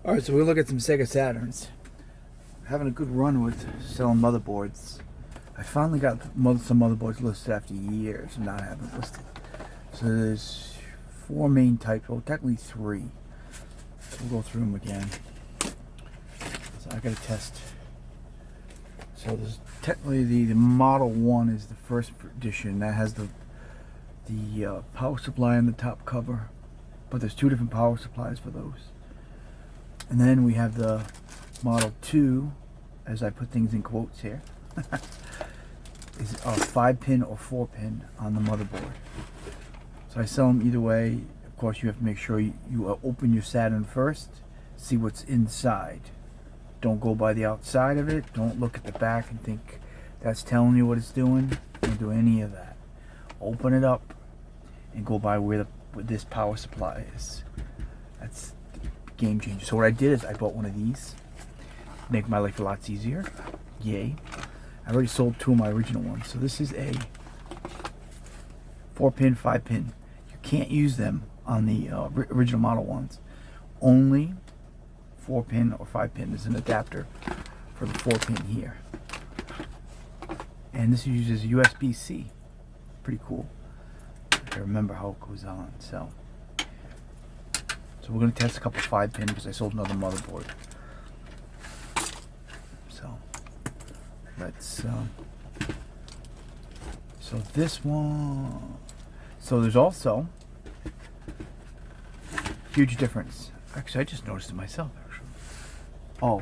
Alright, so we'll look at some SEGA Saturns. Having a good run with selling motherboards. I finally got some motherboards listed after years of not having it listed. So there's four main types, well technically three. We'll go through them again. So I gotta test. So there's technically the Model 1 is the first edition. That has the power supply on the top cover. But there's two different power supplies for those. And then we have the Model 2, as I put things in quotes here, is a 5-pin or 4-pin on the motherboard. So I sell them either way. Of course, you have to make sure you open your Saturn first, see what's inside. Don't go by the outside of it. Don't look at the back and think that's telling you what it's doing. Don't do any of that. Open it up and go by where this power supply is. That's game changer. So what I did is I bought one of these. Make my life a lot easier. Yay. I already sold two of my original ones. So this is a 4-pin, 5-pin. You can't use them on the original model ones. Only 4-pin or 5-pin. There's an adapter for the 4-pin here. And this uses USB-C. Pretty cool. I remember how it goes on. So we're going to test a couple 5-pin because I sold another motherboard. So let's so this one, so there's also huge difference. Actually, I just noticed it myself actually. Oh,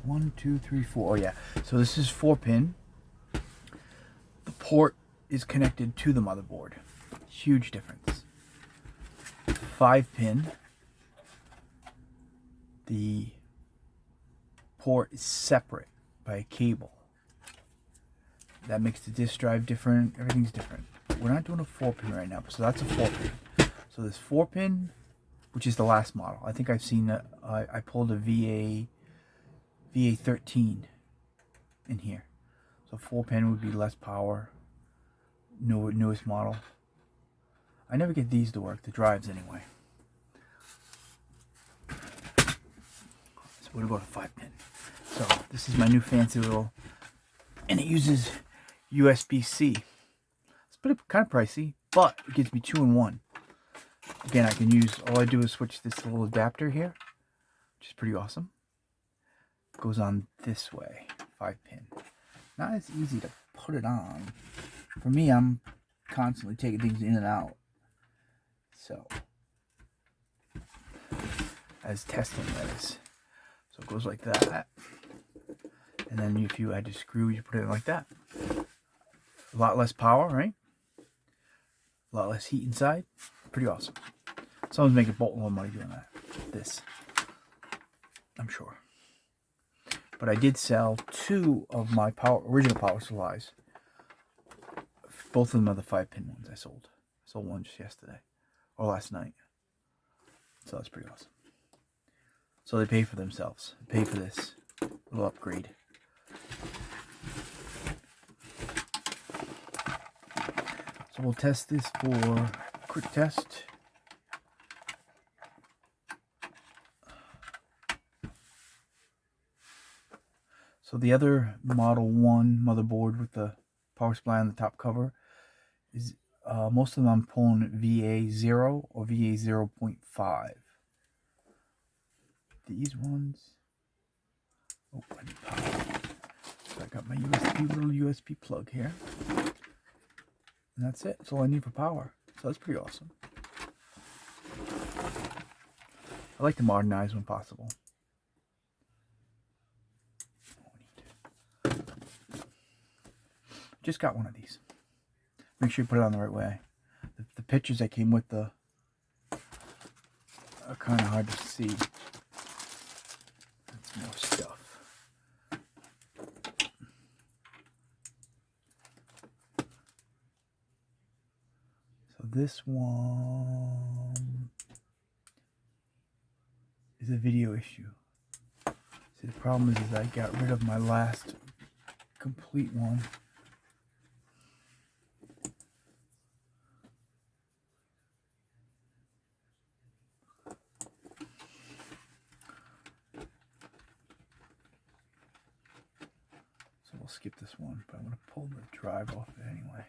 one, two, three, four. Oh yeah, so this is 4-pin. The port is connected to the motherboard. Huge difference. 5-pin, the port is separate by a cable. That makes the disk drive different. Everything's different. We're not doing a 4-pin right now, so that's a 4-pin. So this 4-pin, which is the last model. I think I've seen I pulled a VA13 in here. So 4-pin would be less power. Newest model. I never get these to work, the drives anyway. So we're gonna go to 5-pin. So this is my new fancy little, and it uses USB-C. It's kind of pricey, but it gives me 2-in-1. Again, I can use, all I do is switch this little adapter here, which is pretty awesome. It goes on this way, 5-pin. Not as easy to put it on. For me, I'm constantly taking things in and out. So, as testing, that is. So it goes like that. And then if you add a screw, you put it like that. A lot less power, right? A lot less heat inside. Pretty awesome. Someone's making a boatload of money doing that. This, I'm sure. But I did sell two of my original power supplies. Both of them are the 5-pin ones I sold. I sold one just yesterday. Or last night. So that's pretty awesome. So they pay for themselves. They pay for this little upgrade. So we'll test this for a quick test. So the other Model 1 motherboard with the power supply on the top cover is most of them I'm pulling VA0 or VA0.5. These ones, oh, I need power. So I got my little USB plug here. And that's it. That's all I need for power. So that's pretty awesome. I like to modernize when possible. Just got one of these. Make sure you put it on the right way. The pictures that came with the are kind of hard to see. That's more stuff. So this one is a video issue. See, the problem is I got rid of my last complete one. skip this one, but I'm going to pull the drive off it anyway.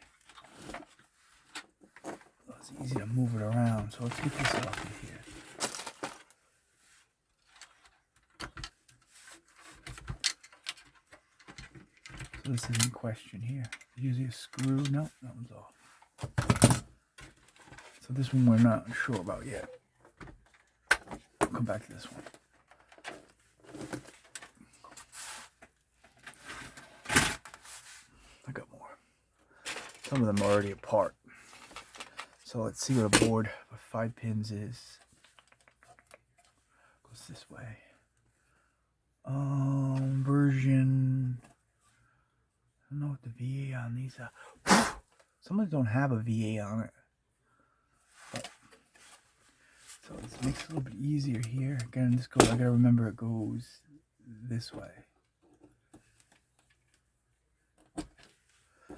So it's easy to move it around, so let's get this off of here. So this is in question here. Usually a screw. No, that one's off. So this one we're not sure about yet. I'll come back to this one. I got more. Some of them are already apart. So let's see what a board with 5 pins is. Goes this way. Version. I don't know what the VA on these are. Some of them don't have a VA on it. But, so this makes it a little bit easier here. Again, this goes. I gotta remember it goes this way.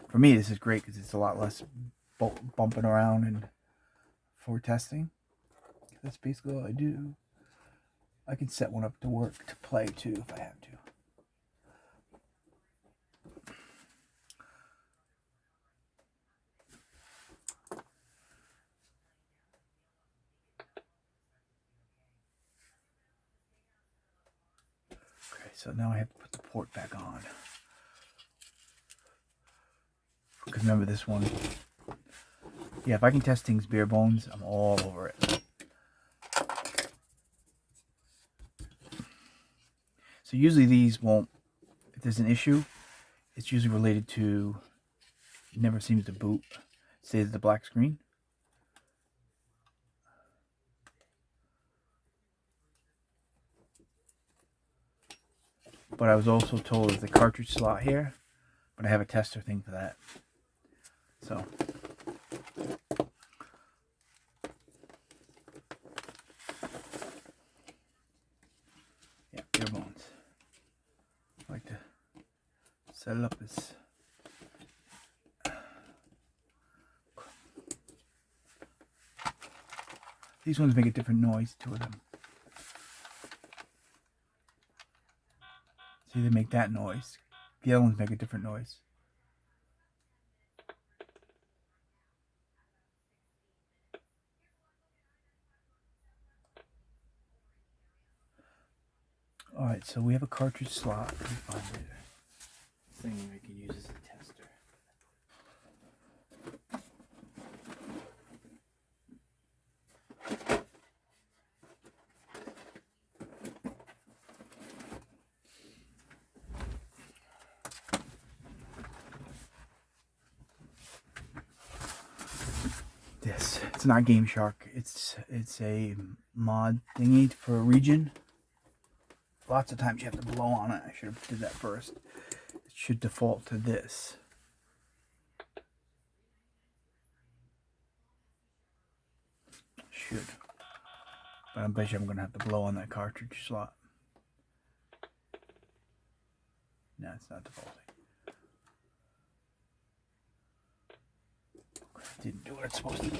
For me, this is great because it's a lot less bumping around and for testing. That's basically all I do. I can set one up to work, to play too, if I have to. Okay, so now I have to put the port back on. Because remember this one. Yeah, if I can test things bare bones, I'm all over it. So usually these won't, if there's an issue, it's usually related to, it never seems to boot. It stays the black screen. But I was also told there's a cartridge slot here, but I have a tester thing for that. So. Yeah, bare bones. I like to set it up as these ones make a different noise, 2 of them. See, they make that noise. The other ones make a different noise. Alright, so we have a cartridge slot. Let me find it. Thing I can use as a tester. This. It's not Game Shark. It's a mod thingy for a region. Lots of times you have to blow on it. I should have did that first. It should default to this. Should. But I bet you I'm going to have to blow on that cartridge slot. No, it's not defaulting. Didn't do what it's supposed to do.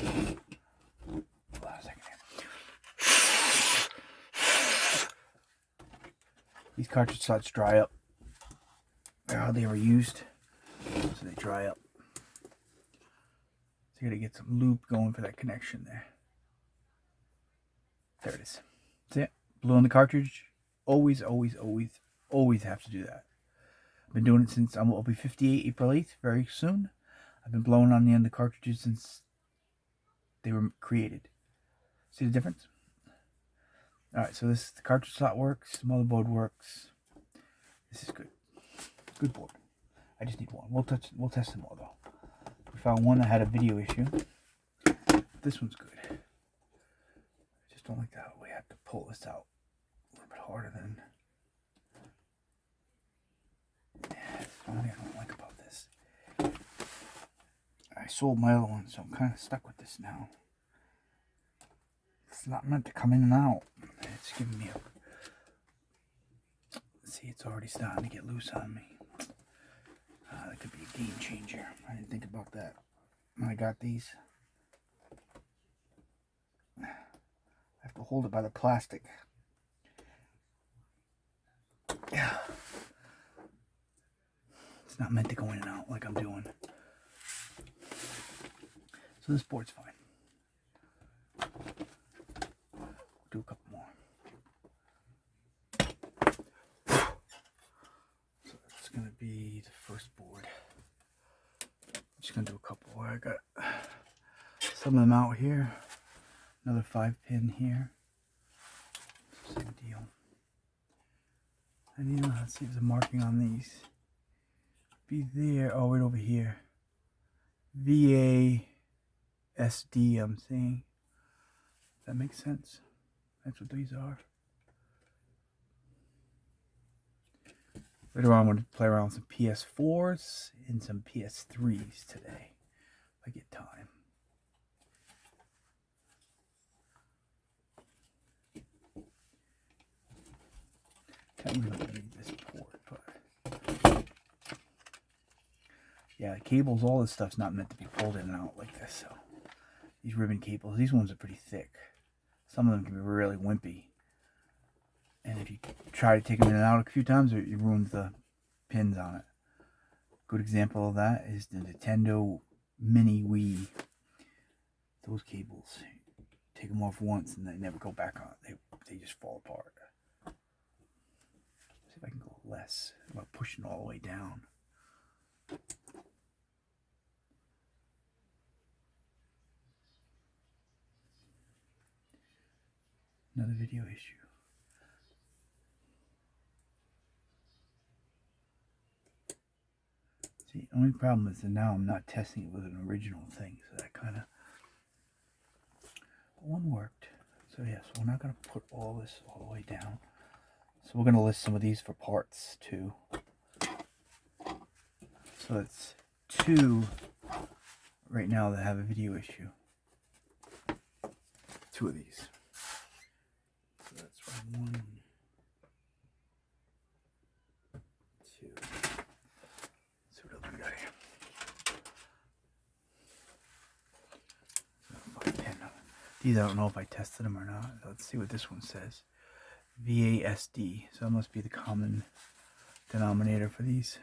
Hold on a second here. These cartridge slots dry up. They're hardly ever used, so they dry up. So you gotta get some lube going for that connection there. There it is. That's it. Blew on the cartridge. Always, always, always, always have to do that. I've been doing it since I'll be 58 April 8th, very soon. I've been blowing on the end of the cartridges since they were created. See the difference? Alright, so this the cartridge slot works, the motherboard works. This is good. Good board. I just need one. We'll test them all though. We found one that had a video issue. This one's good. I just don't like that we have to pull this out a little bit harder than. Yeah, that's the only thing I don't like about this. I sold my other one, so I'm kind of stuck with this now. It's not meant to come in and out. It's giving me a... See, it's already starting to get loose on me. That could be a game changer. I didn't think about that when I got these. I have to hold it by the plastic. Yeah. It's not meant to go in and out like I'm doing. So this board's fine. Do a couple more. So that's going to be the first board. I'm just going to do a couple more. I got some of them out here. Another 5-pin here. Same deal. And let's see if the marking on these. Be there. Oh, right over here. VASD, I'm saying. Does that make sense? That's what these are. Later on, I'm going to play around with some PS4s and some PS3s today, if I get time. Can't really read this port, but yeah, the cables, all this stuff's not meant to be pulled in and out like this. So these ribbon cables, these ones are pretty thick. Some of them can be really wimpy. And if you try to take them in and out a few times, you ruin the pins on it. Good example of that is the Nintendo Mini Wii. Those cables, take them off once and they never go back on. They just fall apart. See if I can go less without pushing all the way down. Another video issue. See, the only problem is that now I'm not testing it with an original thing, so that kind of one worked. So yeah, so we're not going to put all this all the way down. So we're going to list some of these for parts too. So it's 2 right now that have a video issue. 2 of these. So that's 1, 2. Let's see what else we got here. So these I don't know if I tested them or not. Let's see what this one says. VASD. So that must be the common denominator for these.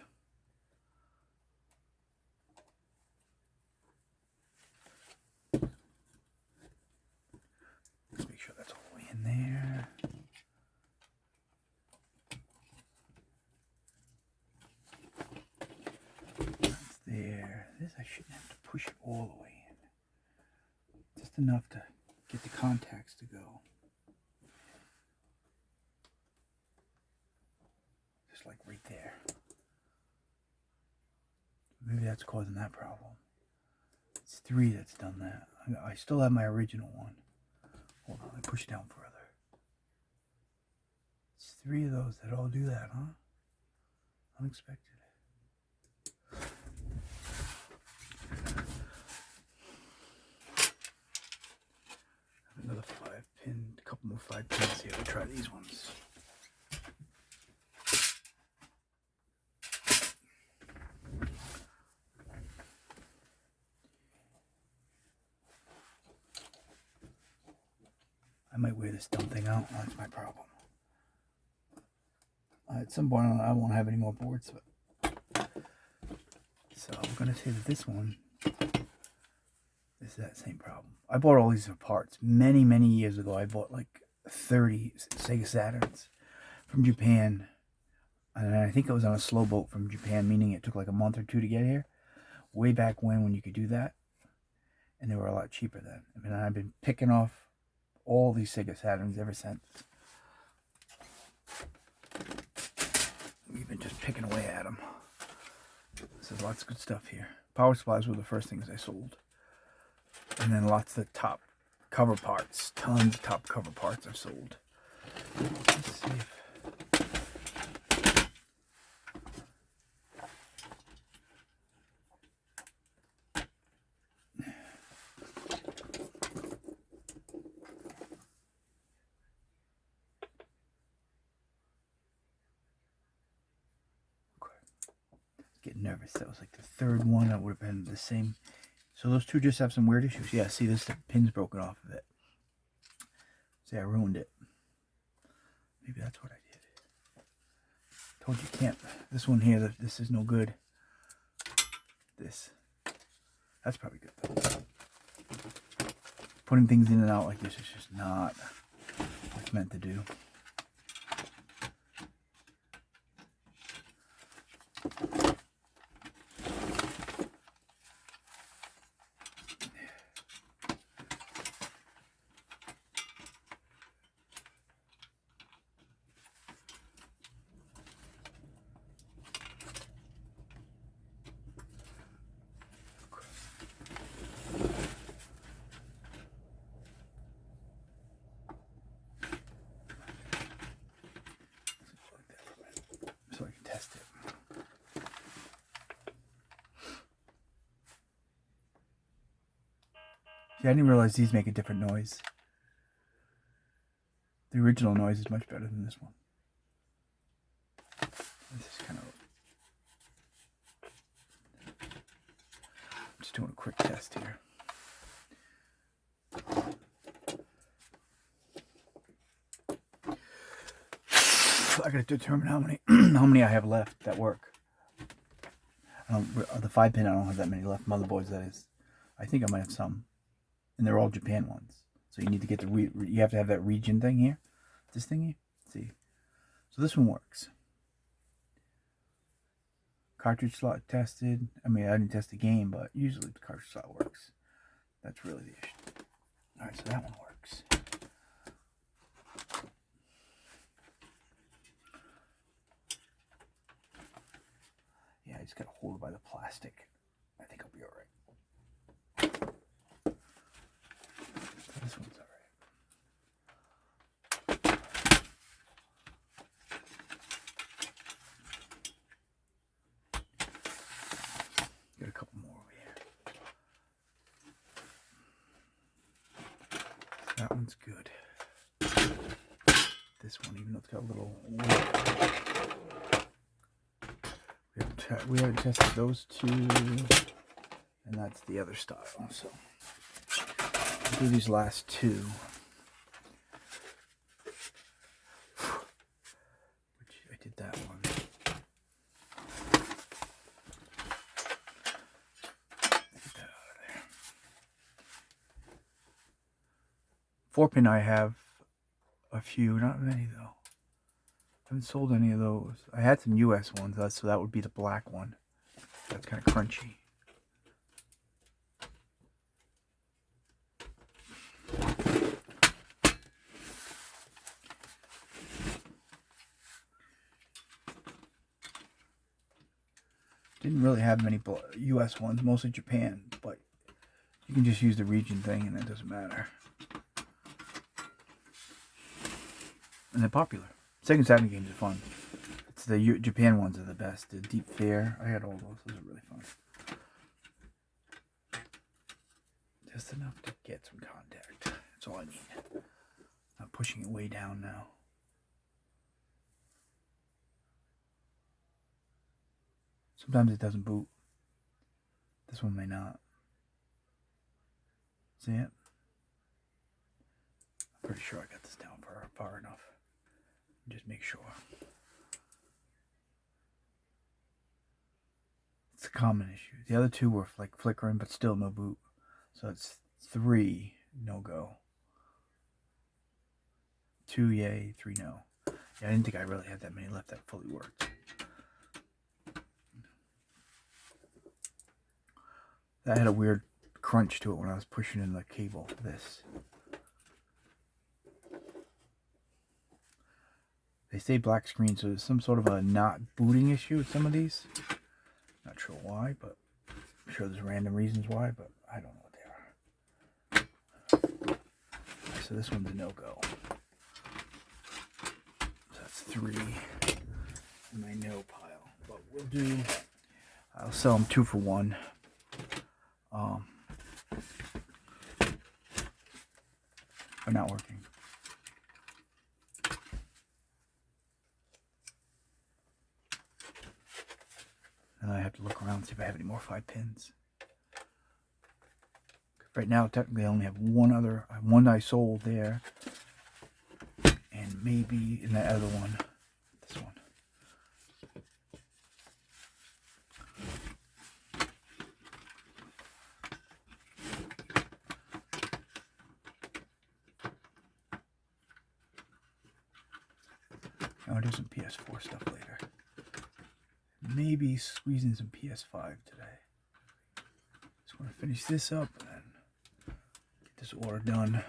Let's make sure that's all the way in there. That's there. This I shouldn't have to push it all the way in. Just enough to get the contacts to go. Just like right there. Maybe that's causing that problem. It's 3 that's done that. I still have my original one. Hold on, let me push it down further. It's 3 of those that all do that, huh? Unexpected. Another 5-pin, a couple more 5-pins here. We'll try these ones. I might wear this dumb thing out. That's my problem. At some point, I won't have any more boards. But so I'm going to say that this one is that same problem. I bought all these for parts many, many years ago. I bought like 30 SEGA Saturns from Japan. And I think it was on a slow boat from Japan, meaning it took like a month or 2 to get here. Way back when you could do that. And they were a lot cheaper then. I mean, I've been picking off all these SEGA Saturns ever since. We've been just picking away at them. There's lots of good stuff here. Power supplies were the first things I sold. And then lots of top cover parts. Tons of top cover parts I've sold. Let's see if... Getting nervous. That was like the 3rd one. That would have been the same. So those 2 just have some weird issues. Yeah, see, this pin's broken off of it. See, I ruined it. Maybe that's what I did. Told you can't. This one here, this is no good. this. That's probably good though. Putting things in and out like this is just not what it's meant to do. So I can test it. See, I didn't realize these make a different noise. The original noise is much better than this one. This is kind of... I'm just doing a quick test here. I gotta determine how many I have left that work. The 5-pin, I don't have that many left. Motherboards, that is. I think I might have some, and they're all Japan ones. So you need to get the you have to have that region thing here. This thing here. See, so this one works. Cartridge slot tested. I mean, I didn't test the game, but usually the cartridge slot works. That's really the issue. All right, so that one works. Yeah, I just got to hold it by the plastic. I think I'll be all right. This one's all right. Got a couple more over here. That one's good. This one, even though it's got a little... We haven't tested those two, and that's the other style. So I'll do these last two, which I did that one. Get that out of there. 4-pin, I have a few, not many though. I haven't sold any of those. I had some US ones, so that would be the black one. That's kind of crunchy. Didn't really have many US ones, mostly Japan, but you can just use the region thing and it doesn't matter. And they're popular. SEGA Saturn games are fun. It's the Japan ones are the best. The Deep Fair, I had all those. Those are really fun. Just enough to get some contact. That's all I need. I'm pushing it way down now. Sometimes it doesn't boot. This one may not. See it? I'm pretty sure I got this down far enough. Just make sure. It's a common issue. The other two were like flickering, but still no boot. So it's 3 no go. 2 yay, 3 no. Yeah, I didn't think I really had that many left that fully worked. That had a weird crunch to it when I was pushing in the cable. This. They say black screen, so there's some sort of a not booting issue with some of these. Not sure why, but I'm sure there's random reasons why, but I don't know what they are. So this one's a no-go. So that's 3 in my no pile. But we'll do, I'll sell them 2 for 1. They're not working. And I have to look around and see if I have any more 5-pins. Right now, technically, I only have one I sold there. And maybe in that other one, this one. I'll do some PS4 stuff later. Maybe squeeze in some PS5 today. Just want to finish this up and then get this order done.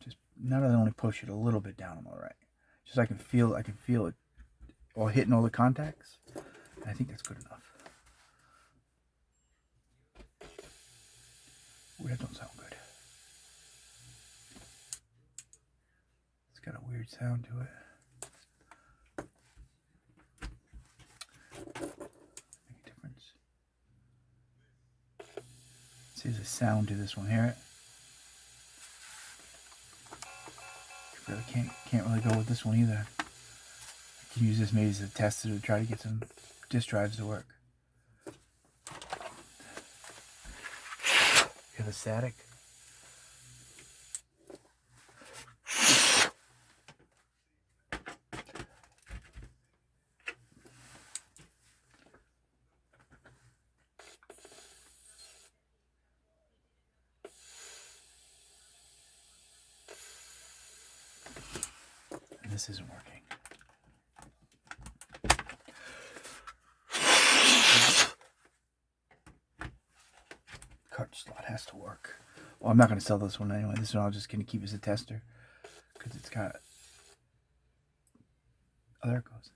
Just now that I only push it a little bit down, I'm all right. Just I can feel it all hitting all the contacts. I think that's good enough. Ooh, that don't sound good. It's got a weird sound to it. Make a difference. See, there's a sound to this one. Hear it? Really can't really go with this one either. I can use this maybe as a tester to try to get some disk drives to work. Hear the static? And this isn't working. Cartridge slot has to work. Well, I'm not going to sell this one anyway. This one I'm just going to keep as a tester because it's got. Oh, there it goes.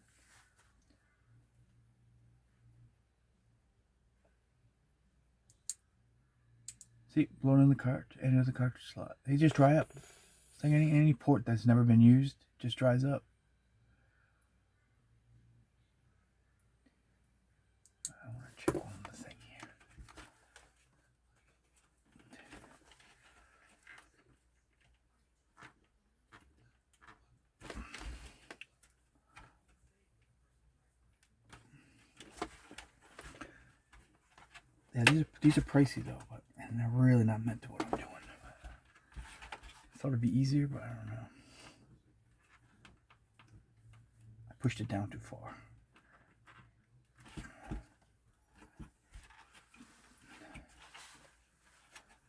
See, blowing in the end of the cartridge slot. They just dry up. It's like any port that's never been used just dries up. I want to check on the thing here. Yeah, these are pricey though, and they're really not meant to what I'm doing. I thought it'd be easier, but I don't know. I pushed it down too far.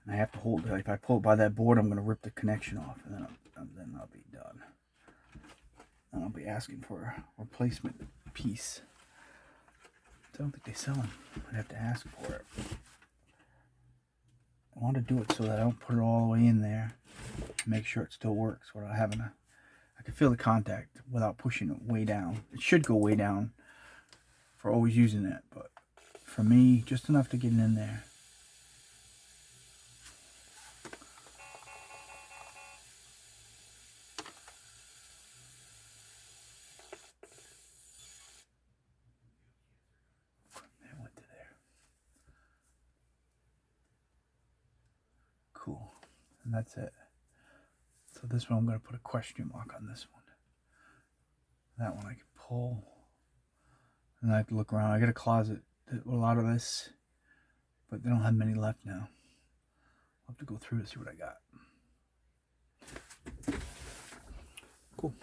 And I have to hold it. If I pull it by that board, I'm going to rip the connection off, and then I'll be done. And I'll be asking for a replacement piece. I don't think they sell them. I'd have to ask for it. I want to do it so that I don't put it all the way in there. Make sure it still works without having a. I can feel the contact without pushing it way down. It should go way down for always using it, but for me, just enough to get it in there. Cool. And that's it. So this one I'm going to put a question mark on this one. That one I can pull. And I have to look around. I got a closet with a lot of this, but they don't have many left now. I'll have to go through to see what I got. Cool.